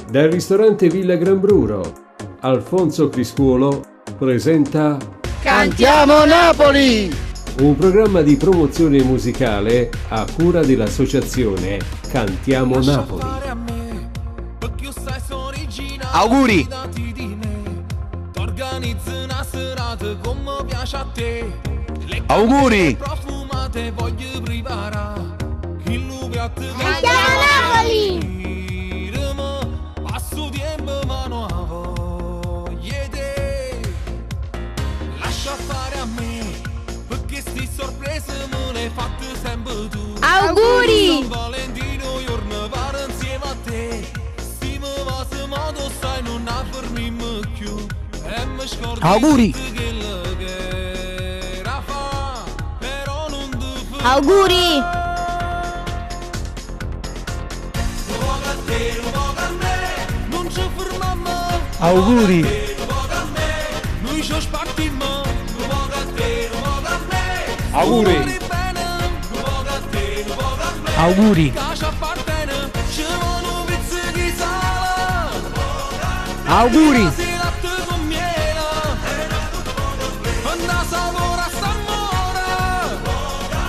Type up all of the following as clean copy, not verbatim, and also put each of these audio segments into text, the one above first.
Dal ristorante Villa Granbruro, Alfonso Criscuolo presenta Cantiamo Napoli! Un programma di promozione musicale a cura dell'associazione Cantiamo Napoli. Auguri! Auguri! Cantiamo Napoli! Auguri! Auguri! Auguri! Auguri! Auguri! Auguri! Auguri!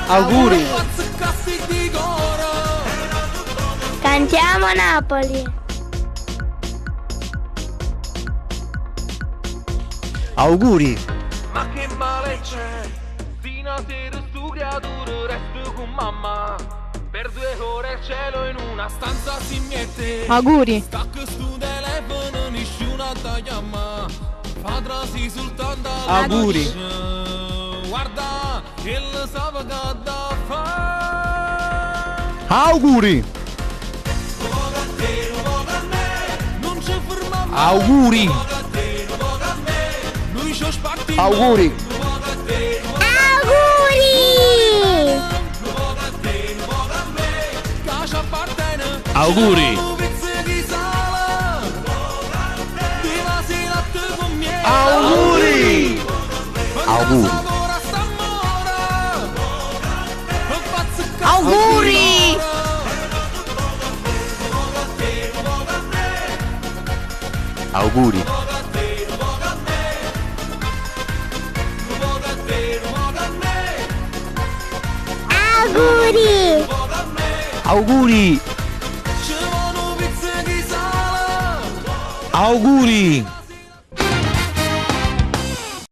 Auguri! Cantiamo Napoli! Auguri! Ma che male c'è? Fino a sera stu creature resto con mamma. Per 2 ore il cielo in una stanza si mette. Auguri! Stacco stu telefono, nessuna da chiama. Fa trasi soltanto Auguri! Guarda, che lo sa che da fa. Auguri! Non ci fermiamo. Auguri! Noi ci spartiamo. Auguri! Auguri! Auguri! Auguri! Auguri! Auguri! Auguri! Auguri! Auguri!